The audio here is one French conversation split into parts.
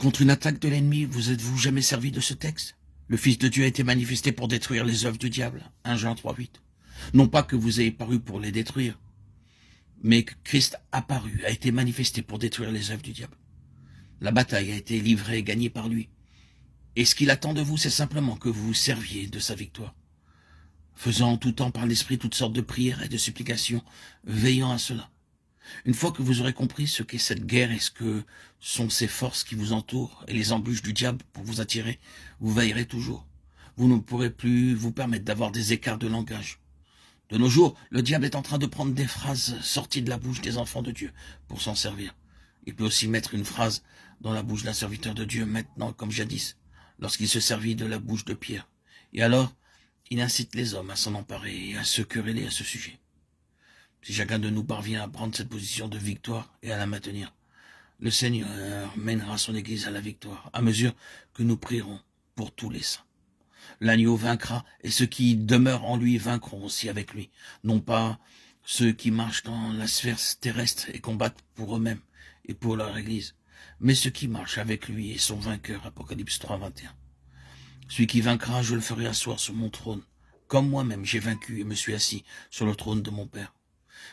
Contre une attaque de l'ennemi, vous êtes-vous jamais servi de ce texte? Le Fils de Dieu a été manifesté pour détruire les œuvres du diable. 1 Jean 3,8. Non pas que vous ayez paru pour les détruire, mais que Christ apparu, a été manifesté pour détruire les œuvres du diable. La bataille a été livrée et gagnée par lui. Et ce qu'il attend de vous, c'est simplement que vous vous serviez de sa victoire. Faisant en tout temps par l'Esprit toutes sortes de prières et de supplications, veillant à cela. Une fois que vous aurez compris ce qu'est cette guerre et ce que sont ces forces qui vous entourent et les embûches du diable pour vous attirer, vous veillerez toujours. Vous ne pourrez plus vous permettre d'avoir des écarts de langage. De nos jours, le diable est en train de prendre des phrases sorties de la bouche des enfants de Dieu pour s'en servir. Il peut aussi mettre une phrase dans la bouche d'un serviteur de Dieu maintenant comme jadis, lorsqu'il se servit de la bouche de Pierre. Et alors, il incite les hommes à s'en emparer et à se quereller à ce sujet. Si chacun de nous parvient à prendre cette position de victoire et à la maintenir, le Seigneur mènera son Église à la victoire, à mesure que nous prierons pour tous les saints. L'agneau vaincra, et ceux qui demeurent en lui vaincront aussi avec lui, non pas ceux qui marchent dans la sphère terrestre et combattent pour eux-mêmes et pour leur Église, mais ceux qui marchent avec lui et sont vainqueurs, Apocalypse 3, 21. Celui qui vaincra, je le ferai asseoir sur mon trône, comme moi-même j'ai vaincu et me suis assis sur le trône de mon Père.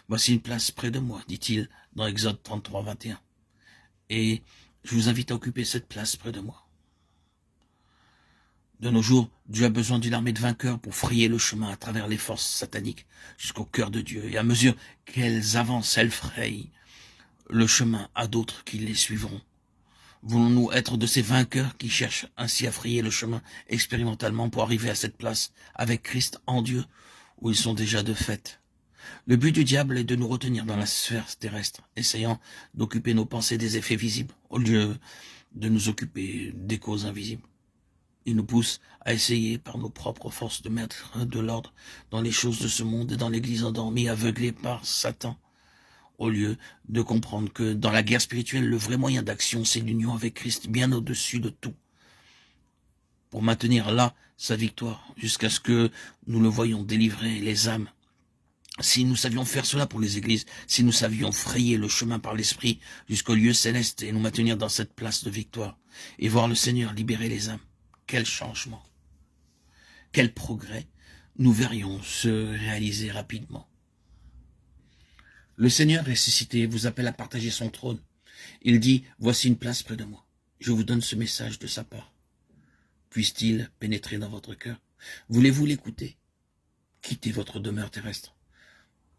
Voici une place près de moi, dit-il dans Exode 33, 21. Et je vous invite à occuper cette place près de moi. De nos jours, Dieu a besoin d'une armée de vainqueurs pour frayer le chemin à travers les forces sataniques jusqu'au cœur de Dieu. Et à mesure qu'elles avancent, elles frayent le chemin à d'autres qui les suivront. Voulons-nous être de ces vainqueurs qui cherchent ainsi à frayer le chemin expérimentalement pour arriver à cette place avec Christ en Dieu, où ils sont déjà de fait? Le but du diable est de nous retenir dans la sphère terrestre, essayant d'occuper nos pensées des effets visibles, au lieu de nous occuper des causes invisibles. Il nous pousse à essayer par nos propres forces de mettre de l'ordre dans les choses de ce monde et dans l'Église endormie, aveuglée par Satan, au lieu de comprendre que dans la guerre spirituelle, le vrai moyen d'action, c'est l'union avec Christ, bien au-dessus de tout, pour maintenir là sa victoire, jusqu'à ce que nous le voyions délivrer les âmes. Si nous savions faire cela pour les églises, si nous savions frayer le chemin par l'Esprit jusqu'au lieu céleste et nous maintenir dans cette place de victoire, et voir le Seigneur libérer les âmes, quel changement, quel progrès nous verrions se réaliser rapidement. Le Seigneur ressuscité vous appelle à partager son trône. Il dit, voici une place près de moi. Je vous donne ce message de sa part. Puisse-t-il pénétrer dans votre cœur? Voulez-vous l'écouter? Quittez votre demeure terrestre.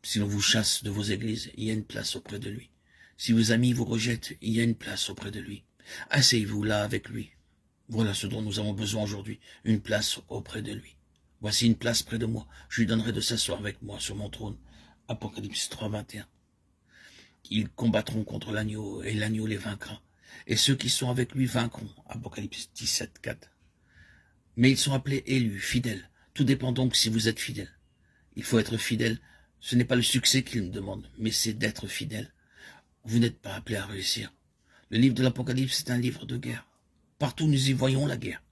Si l'on vous chasse de vos églises, il y a une place auprès de lui. Si vos amis vous rejettent, il y a une place auprès de lui. Asseyez-vous là avec lui. Voilà ce dont nous avons besoin aujourd'hui, une place auprès de lui. Voici une place près de moi, je lui donnerai de s'asseoir avec moi sur mon trône. Apocalypse 3, 21. Ils combattront contre l'agneau et l'agneau les vaincra. Et ceux qui sont avec lui vaincront. Apocalypse 17, 4. Mais ils sont appelés élus, fidèles. Tout dépend donc si vous êtes fidèles. Il faut être fidèle. Ce n'est pas le succès qu'il nous demande, mais c'est d'être fidèle. Vous n'êtes pas appelés à réussir. Le livre de l'Apocalypse est un livre de guerre. Partout nous y voyons la guerre.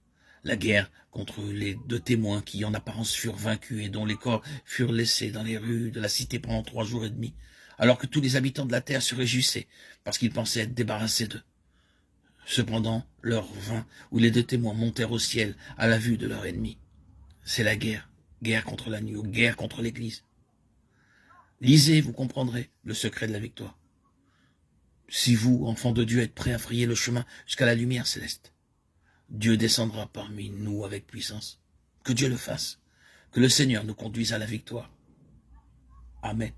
La guerre contre les deux témoins qui en apparence furent vaincus et dont les corps furent laissés dans les rues de la cité pendant 3 jours et demi, alors que tous les habitants de la terre se réjouissaient parce qu'ils pensaient être débarrassés d'eux. Cependant, l'heure vint où les deux témoins montèrent au ciel à la vue de leur ennemi. C'est la guerre, guerre contre l'agneau, guerre contre l'Église. Lisez, vous comprendrez le secret de la victoire. Si vous, enfants de Dieu, êtes prêts à frayer le chemin jusqu'à la lumière céleste, Dieu descendra parmi nous avec puissance. Que Dieu le fasse. Que le Seigneur nous conduise à la victoire. Amen.